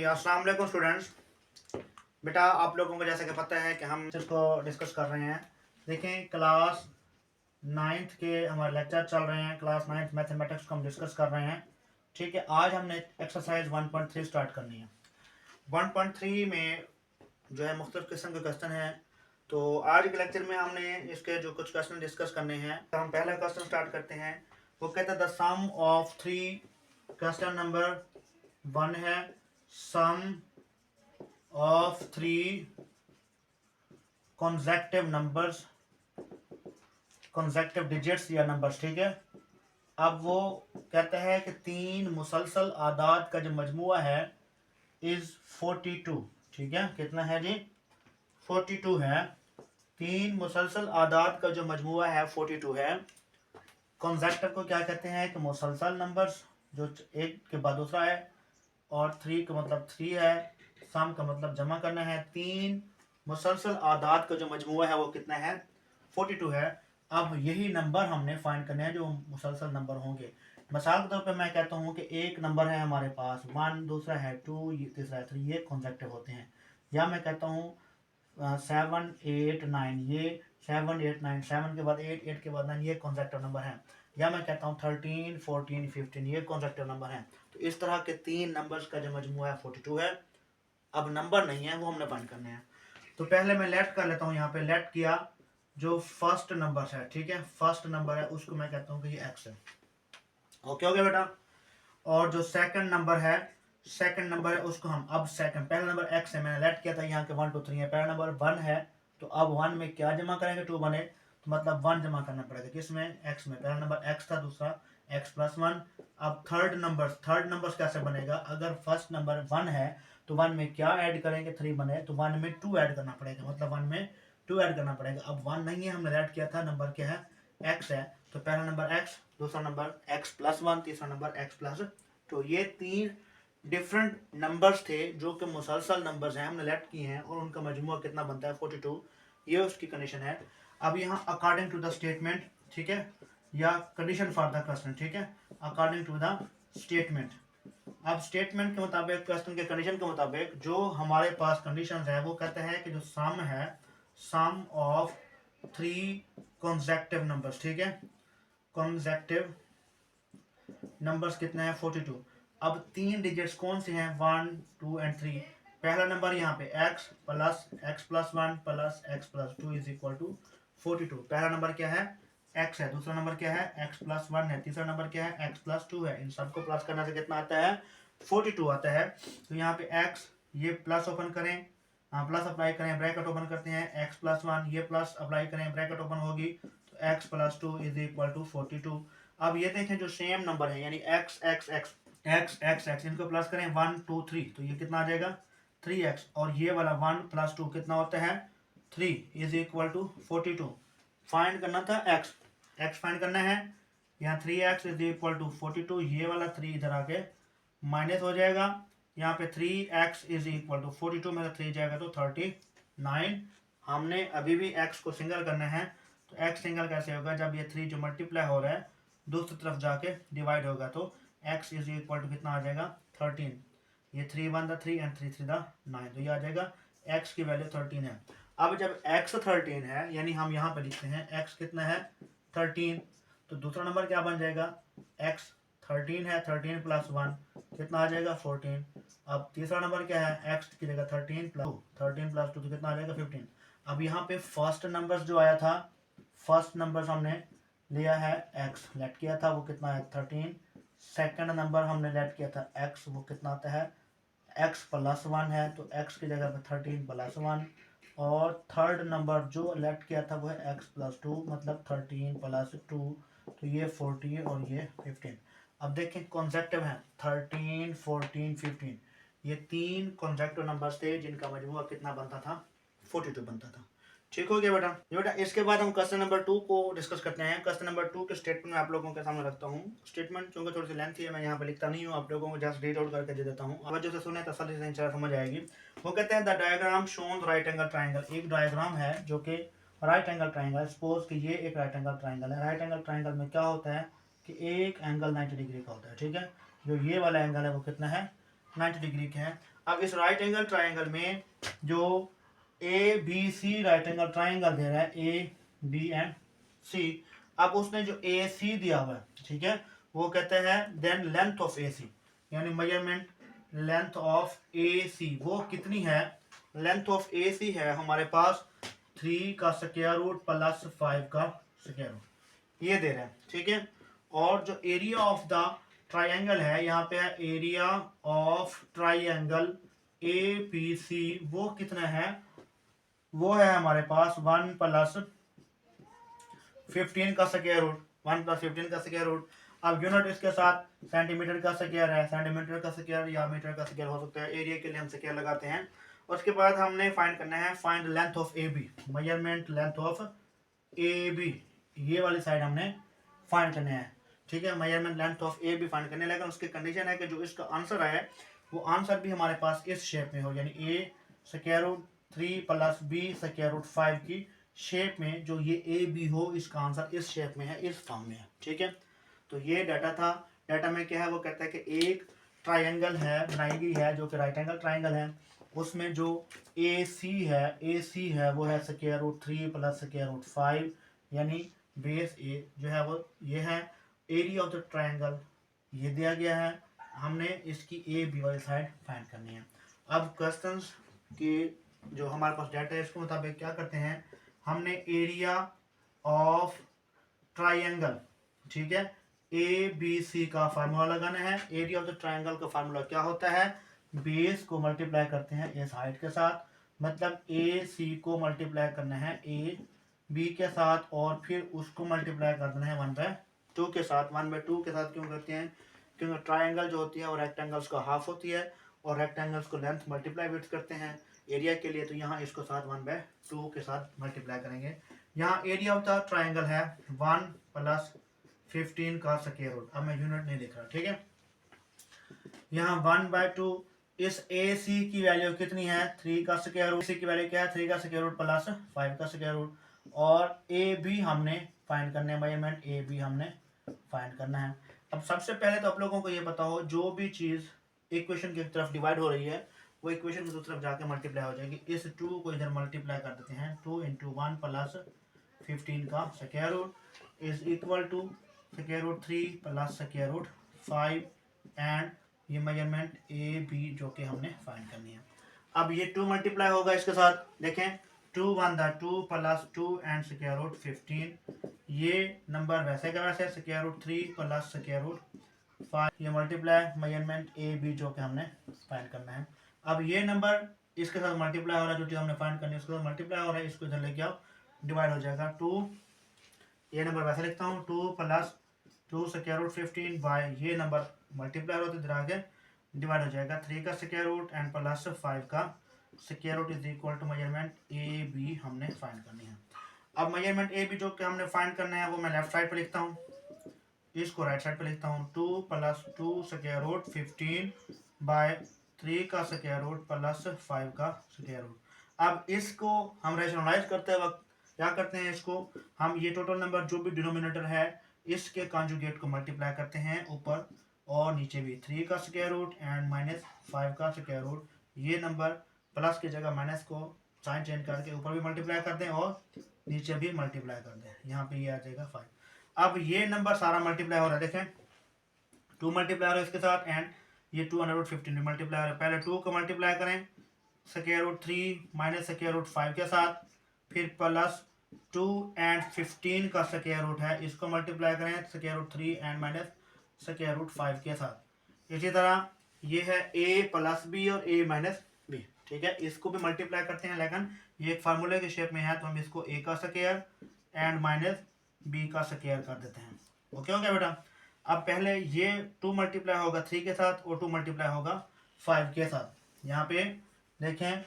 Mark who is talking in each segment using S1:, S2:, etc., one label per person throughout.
S1: अस्सलाम वालेकुम स्टूडेंट्स। बेटा आप लोगों को जैसा कि पता है कि हम इसको डिस्कस कर रहे हैं। देखें, क्लास नाइन्थ के हमारे लेक्चर चल रहे हैं। क्लास नाइन्थ मैथमेटिक्स को हम डिस्कस कर रहे हैं। ठीक है, आज हमने एक्सरसाइज 1.3 स्टार्ट करनी है। 1.3 में जो है मुख्तलिफ किस्म के क्वेश्चन हैं। तो आज के लेक्चर में हमने इसके जो कुछ क्वेश्चन डिस्कस करने हैं। तो हम पहला क्वेश्चन स्टार्ट करते हैं। वो कहता है the sum of 3, question number 1 है सम of 3 consecutive numbers, consecutive digits या numbers। ठीक है, अब वो कहता है कि 3 मुसलसल आदाद का जो मजमुआ है इज 42। ठीक है, कितना है जी? 42 है। 3 मुसलसल आदाद का जो मजमुआ है 42 है। कॉन्सेक्टिव को क्या कहते हैं कि मुसलसल नंबर्स जो एक के बाद दूसरा है, और 3 का मतलब 3 है। सम का मतलब जमा करना है। 3 मुसलसल आदाद का जो मजमूआ है वो कितना है? 42 है। अब यही नंबर हमने फाइंड करने हैं जो मुसलसल नंबर होंगे। मिसाल के तौर पे मैं कहता हूँ कि एक नंबर है हमारे पास 1, दूसरा है 2, तीसरा है 3, ये कॉन्सेक्टिव होते हैं। या मैं कहता हूँ 7, 8, 9, ये 7, 8, 9, 7 के बाद 8, 8 के बाद 9, ये कॉन्सेक्टिव नंबर है। या मैं कहता हूँ 13, 14, 15, ये कॉन्सेक्टिव नंबर है। तो इस तरह के 3 नंबर्स का जो मजमूआ है 42 है। अब नंबर नहीं है, वो हमने फाइंड करने हैं। तो पहले मैं लेट कर लेता हूँ। यहाँ पे लेट किया, जो फर्स्ट नंबर है, ठीक है, फर्स्ट नंबर है उसको मैं कहता हूँ कि ये एक्स है। ओके हो गया बेटा। और जो सेकंड नंबर है, सेकंड नंबर है उसको हम अब सेकंड, पहला नंबर एक्स है, मैंने लेट किया था यहाँ के 1, 2, 3 है। पहला नंबर 1 है, तो अब 1 में क्या जमा करेंगे? 2 बने, तो मतलब 1 जमा करना पड़ेगा। किसमें? एक्स में। पहला नंबर एक्स था, दूसरा एक्स प्लस 1। अब थर्ड नंबर कैसे बनेगा? अगर फर्स्ट नंबर 1 है तो 1 में क्या ऐड करेंगे? 3 बने, तो 1 में 2 ऐड करना पड़ेगा, मतलब 1 में 2 ऐड करना पड़ेगा। अब 1 नहीं है, हमने ऐड किया था, नंबर क्या है? एक्स है। तो पहला नंबर एक्स, दूसरा नंबर एक्स प्लस 1, तीसरा नंबर एक्स प्लस 2। ये 3 डिफरेंट नंबर्स थे जो कि मुसलसल नंबर्स हैं, हमने लेट किए हैं, और उनका मजमूआ कितना बनता है? 42। ये उसकी कंडीशन है। अब यहाँ अकॉर्डिंग टू द स्टेटमेंट, ठीक है, या कंडीशन फॉर द क्वेश्चन, ठीक है, अकॉर्डिंग टू द स्टेटमेंट। अब स्टेटमेंट के मुताबिक, क्वेश्चन के कंडीशन के मुताबिक जो हमारे पास कंडीशन है वो कहते हैं कि जो सम है, सम ऑफ 3 कॉन्सेक्टिव नंबर्स, ठीक है, कॉन्सेक्टिव नंबर्स कितने हैं? 42। अब 3 डिजिट्स कौन से हैं? 1, 2 एंड 3। पहला नंबर यहाँ पे x plus x plus 1 plus x plus 2 is equal to 42। पहला नंबर क्या है? x है। दूसरा नंबर क्या है? x प्लस 1 है। तीसरा नंबर क्या है? x प्लस 2 है। इन सबको प्लस करने से कितना आता है? 42 आता है। तो यहाँ पे x, ये प्लस ओपन करें, हाँ प्लस अप्लाई करें, ब्रैकेट ओपन करते हैं, x प्लस 1, ये प्लस अप्लाई करें, ब्रैकेट ओपन होगी, तो x plus 2 is equal to 42। अब ये देखें जो सेम नंबर है, यानी x x x x x x, इनको प्लस करें 1, 2, 3, तो ये कितना आ जाएगा? 3x। और ये वाला 1 प्लस 2 कितना होता है? 3 इज इक्वल टू 42। फाइंड करना था x, x फाइंड करना है। यहाँ 3x इज इक्वल टू 42, ये वाला 3 इधर आके माइनस हो जाएगा। यहाँ पे 3x इज इक्वल टू 42 में से 3 जाएगा तो 39। हमने अभी भी x को सिंगल करना है, तो x सिंगल कैसे होगा? जब ये 3 जो मल्टीप्लाई हो रहा है दूसरी तरफ जाके डिवाइड होगा, तो x इज इक्वल टू कितना आ जाएगा? 13। ये 3 1 द 3 एंड 3 3 द 9, तो ये आ जाएगा x की वैल्यू 13 है। अब जब x 13 है, यानी हम यहाँ पे लिखते हैं x कितना है? 13। तो दूसरा नंबर क्या बन जाएगा? x 13 है, 13 प्लस 1 कितना आ जाएगा? 14। अब तीसरा नंबर क्या है? x की जगह 13 प्लस 2, 13 प्लस 2 तो कितना आ जाएगा? 15। अब यहाँ पे फर्स्ट नंबर जो आया था, फर्स्ट नंबर हमने लिया है x, लेट किया था, वो कितना है? 13। सेकंड नंबर हमने लेट किया था x, वो कितना आता है? x प्लस 1 है, तो x की जगह पे 13 प्लस 1। और थर्ड नंबर जो लेट किया था वो है x प्लस 2, मतलब 13 प्लस 2, तो ये 14 और ये 15। अब देखें कॉन्सेक्टिव है 13, 14, 15, ये 3 कॉन्सेक्टिव नंबर्स थे जिनका मजमूआ कितना बनता था? 42 बनता था। ठीक हो गया बेटा। बेटा इसके बाद हम क्वेश्चन नंबर 2 को डिस्कस करते हैं। क्वेश्चन नंबर 2 के स्टेटमेंट में आप लोगों के सामने रखता हूँ। स्टेटमेंट चूंकि थोड़ी सी लेंथी है, मैं यहाँ पे लिखता नहीं हूँ, आप लोगों को जस्ट रीड आउट करके दे देता हूँ। अब जो से सुने तसल्ली से इंशाल्लाह समझ आएगी। वो कहते हैं the diagram shown right angle triangle. एक डायग्राम है जो कि राइट एंगल ट्राइंगल, सपोज कि ये एक राइट एंगल ट्राइंगल है। राइट एंगल ट्राइंगल में क्या होता है कि एक एंगल 90 डिग्री का होता है, ठीक है। जो ये वाला एंगल है वो कितना है? 90 डिग्री का है। अब इस राइट एंगल ट्राइंगल में जो A B C right angle triangle दे रहा है, ए बी एंड सी, अब उसने जो ए सी दिया हुआ है, ठीक है, वो कहते हैं देन लेंथ ऑफ ए सी, यानी मेजरमेंट लेंथ ऑफ ए सी वो कितनी है। लेंथ ऑफ ए सी है हमारे पास 3 का स्क्वायर रूट प्लस 5 का स्क्वायर रूट, ये दे रहे हैं, ठीक है। और जो एरिया ऑफ द ट्राइंगल है, यहाँ पे है area of triangle A P C, वो कितना है, वो है हमारे पास 1 प्लस 15 का स्क्वायर रूट, 1 प्लस 15 का स्क्वायर रूट। अब यूनिट इसके साथ सेंटीमीटर का स्क्वायर है, सेंटीमीटर का स्क्वायर या मीटर का स्क्वायर हो सकता है, एरिया के लिए हम स्क्वायर लगाते हैं। उसके बाद हमने फाइंड करना है find length of A B, measurement length of A B, ये वाली साइड हमने फाइंड करने हैं, ठीक है, measurement length of A B find करने। लेकिन उसकी कंडीशन है कि जो इसका आंसर है वो आंसर भी हमारे पास इस शेप में हो, यानी A square root 3 plus B square root 5 की शेप में, जो ये ए बी हो, इसका आंसर इस शेप में है, इस फॉर्म में है, ठीक है। तो ये डाटा था। डाटा में क्या है, वो कहता है कि एक ट्राइंगल है बनाई गई है जो कि राइट एंगल ट्राइंगल है, उसमें जो ए सी है वो है square root 3 plus square root 5, यानी बेस ए जो है वो ये है। एरिया ऑफ द ट्राइंगल ये दिया गया है, हमने इसकी ए बी वाली साइड फाइंड करनी है। अब क्वेश्चंस के जो हमारे पास डाटा है इसके मुताबिक क्या करते हैं, हमने एरिया ऑफ ट्राइंगल, ठीक है, ए बी सी का फार्मूला लगाना है। एरिया ऑफ द ट्राइंगल का फार्मूला क्या होता है, बेस को मल्टीप्लाई करते हैं इस हाइट के साथ, मतलब ए सी को मल्टीप्लाई करना है ए बी के साथ, और फिर उसको मल्टीप्लाई कर देना है 1/2 के साथ। 1/2 के साथ क्यों करते हैं, क्योंकि ट्राइंगल जो होती है वो रेक्टेंगल्स का हाफ होती है, और रेक्टेंगल्स को लेंथ मल्टीप्लाई विड्थ करते हैं एरिया के लिए, तो यहाँ इसको साथ 1/2 के साथ मल्टीप्लाई करेंगे। यहाँ एरिया ऑफ द ट्राइंगल है 1 प्लस 15 का स्क्वायर रूट, अब मैं यूनिट नहीं लिख रहा, ठीक है। यहाँ 1/2, इस ए सी की वैल्यू कितनी है, 3 का स्क्वायर रूट, सी की वैल्यू क्या है, 3 का स्क्वायर रूट प्लस 5 का स्क्वायर रूट, और ए बी हमने फाइंड करना है, मेजरमेंट ए बी हमने फाइंड करना है। अब सबसे पहले तो आप लोगों को ये पता हो, जो भी चीज़ इक्वेशन की तरफ डिवाइड हो रही है वो इक्वेशन की तरफ जाके मल्टीप्लाई हो जाएगी। इस 2 को इधर मल्टीप्लाई कर देते हैं, 2 × 1 प्लस 15 का square root is equal to square root 3 plus square root 5, and ये मेजरमेंट ए बी जो कि हमने फाइंड करनी है। अब ये 2 मल्टीप्लाई होगा इसके साथ, देखें 2 1 2 प्लस 2 एंड स्क्वायर रूट 15, ये नंबर वैसे का वैसे square root 3 plus square root 5, ये मल्टीप्लाई मेजरमेंट ए बी जो कि हमने फाइंड करना है। अब ये नंबर इसके साथ मल्टीप्लाई हो रहा है, जो चीज़ हमने फाइंड करनी है उसके साथ मल्टीप्लाई हो रहा है, इसको इधर लेके आओ, डिवाइड हो जाएगा 2, ये नंबर वैसे लिखता हूँ 2 प्लस 2 स्क्वायर रूट 15 बाय ये नंबर मल्टीप्लाई होते इधर आगे डिवाइड हो जाएगा 3 का स्क्वायर रूट एंड प्लस 5 का square root is equal to measurement A B हमने फाइंड करनी है। अब मेजरमेंट ए बी जो कि हमने फाइंड करना है वो मैं लेफ्ट साइड पे लिखता हूँ, इसको राइट साइड पे लिखता हूँ, 2 प्लस 2 स्क्वायर रूट 15 बाय 3 का स्क्वायर रूट प्लस 5 का स्क्वायर रूट। अब इसको हम रेशनलाइज करते वक्त क्या करते हैं, इसको हम ये टोटल नंबर जो भी डिनोमिनेटर है इसके कॉन्जुगेट को मल्टीप्लाई करते हैं ऊपर और नीचे भी, 3 का स्क्वायर रूट एंड माइनस 5 का स्क्वायर रूट, ये नंबर प्लस की जगह माइनस को साइन चेंज करके ऊपर भी मल्टीप्लाई कर दें और नीचे भी मल्टीप्लाई कर दें, यहाँ पे ये आ जाएगा 5। अब ये नंबर सारा मल्टीप्लाई हो रहा है, देखें 2 मल्टीप्लाई हो रहा है इसके साथ, एंड ये 215 मल्टीप्लाई हो रहा है। पहले 2 को मल्टीप्लाई करें square root 3 minus square root 5 के साथ, फिर प्लस 2 एंड 15 का स्क्वायर रूट है, इसको मल्टीप्लाई करें square root 3 and minus square root 5 के साथ। इसी तरह ये है a प्लस बी और a माइनस बी, ठीक है, इसको भी मल्टीप्लाई करते हैं, लेकिन ये एक फार्मूले के शेप में है तो हम इसको a का स्क्वायर एंड माइनस b का स्क्वायर कर देते हैं। ओके हो गया बेटा। अब पहले ये 2 मल्टीप्लाई होगा 3 के साथ और 2 मल्टीप्लाई होगा 5 के साथ। यहाँ पे देखें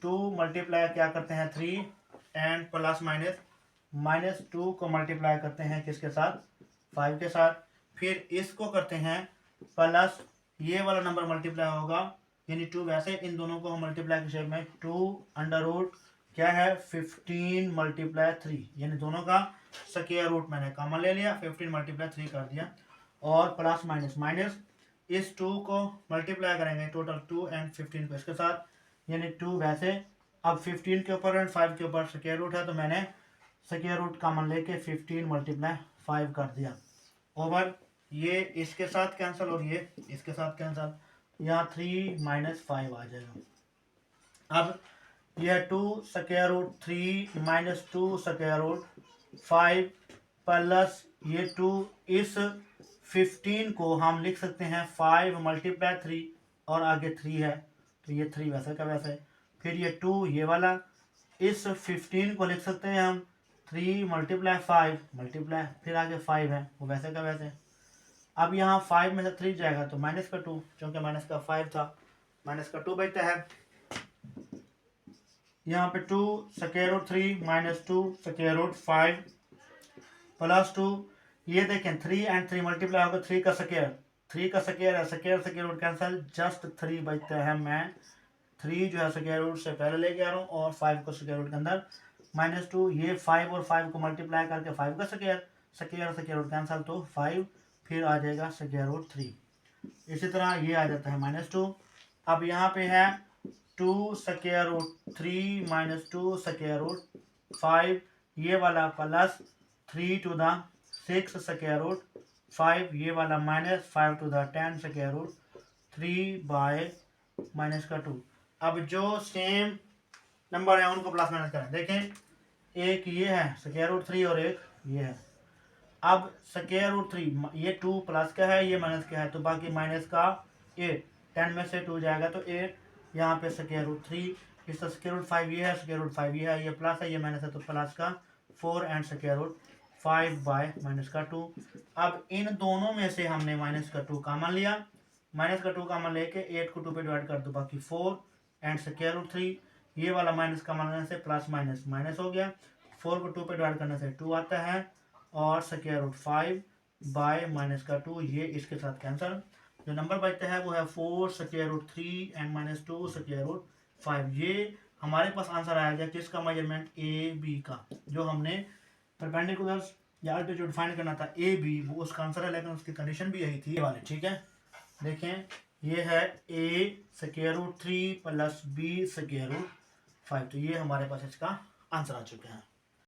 S1: 2 मल्टीप्लाई क्या करते हैं 3 एंड प्लस माइनस 2 को मल्टीप्लाई करते हैं किसके साथ, 5 के साथ, फिर इसको करते हैं प्लस ये वाला नंबर मल्टीप्लाई होगा, यानी 2 वैसे इन दोनों को हम मल्टीप्लाई के शेप में 2 अंडर रूट क्या है 15 मल्टीप्लाई 3, यानी दोनों का स्क्वायर रूट मैंने कॉमन ले लिया, 15 मल्टीप्लाई 3 कर दिया, और प्लस माइनस इस 2 को मल्टीप्लाई करेंगे टोटल 2 एंड 15 को इसके साथ, यानी 2 वैसे। अब 15 के ऊपर एंड 5 के ऊपर स्क्वायर रूट है, तो मैंने स्क्वायर रूट कॉमन लेके 15 मल्टीप्लाई 5 कर दिया ओवर ये इसके साथ कैंसिल और ये इसके साथ कैंसिल, यहाँ 3 माइनस 5 आ जाएगा। अब यह 2 square root 3 minus 2 square root 5 plus ये 2, इस 15 को हम लिख सकते हैं 5 मल्टीप्लाई 3 और आगे 3 है तो ये 3 वैसे का वैसे। फिर ये 2 ये वाला, इस 15 को लिख सकते हैं हम 3 मल्टीप्लाई 5 मल्टीप्लाई फिर आगे 5 है वो वैसे का वैसे। अब यहाँ 5 में से 3 जाएगा तो माइनस का 2, क्योंकि माइनस का 5 था, माइनस का 2 बचता है। यहाँ पे 2 square root 3 minus 2 square root 5 plus 2, ये देखें 3 एंड 3 मल्टीप्लाई होगा 3 का स्क्वायर, 3 का स्क्वायर है, स्क्वायर रूट कैंसिल, जस्ट 3 बचता है। मैं 3 जो है स्क्वायर रूट से पहले लेके आ रहा हूँ और 5 को स्क्वायर रूट के अंदर, माइनस 2, ये 5 और 5 को मल्टीप्लाई करके 5 का स्क्वायर रूट कैंसिल, तो 5 फिर आ जाएगा स्क्वायर रूट 3। इसी तरह ये आ जाता है माइनस 2। अब यहाँ पे है 2 square root 3 minus 2 square root 5 ये वाला plus 3 to the 6 square root 5 ये वाला minus 5 to the 10 square root 3 by minus का 2। अब जो सेम नंबर है उनको प्लस माइनस करें। देखें एक ये है स्क्वायर रूट 3 और एक ये है। अब स्क्वायर रूट 3 ये 2 प्लस का है ये माइनस का है, तो बाकी माइनस का 8, 10 में से 2 जाएगा तो 8, यहाँ पे स्क्वायर रूट 3, इसका स्क्वायर रूट 5 ये है, स्क्वायर रूट 5 ये है, ये प्लस है ये माइनस है, तो प्लस का 4 and square root 5 by minus का 2। अब इन दोनों में से हमने माइनस का 2 कॉमन लिया, माइनस का 2 कॉमन लेके 8 को 2 पे डिवाइड कर दो, बाकी 4 एंड स्क्वायर रूट 3, ये वाला माइनस कॉमन लेने से प्लस माइनस माइनस हो गया, 4 को 2 पे डिवाइड करने से 2 आता है और स्क्वायर रूट 5 बाय माइनस का 2, ये इसके साथ कैंसिल। जो नंबर बचता है वो है 4 square root 3 and minus 2 square root 5। ये हमारे पास आंसर आया गया किसका, मेजरमेंट ए बी का। जो हमने परपेंडिकुलर्स या अल्टीट्यूड फाइंड करना था ए बी, वो उसका आंसर है, लेकिन उसकी कंडीशन भी यही थी ये वाली। ठीक है, देखें ये है A square root 3 plus B square root 5, तो ये हमारे पास इसका आंसर आ चुका है।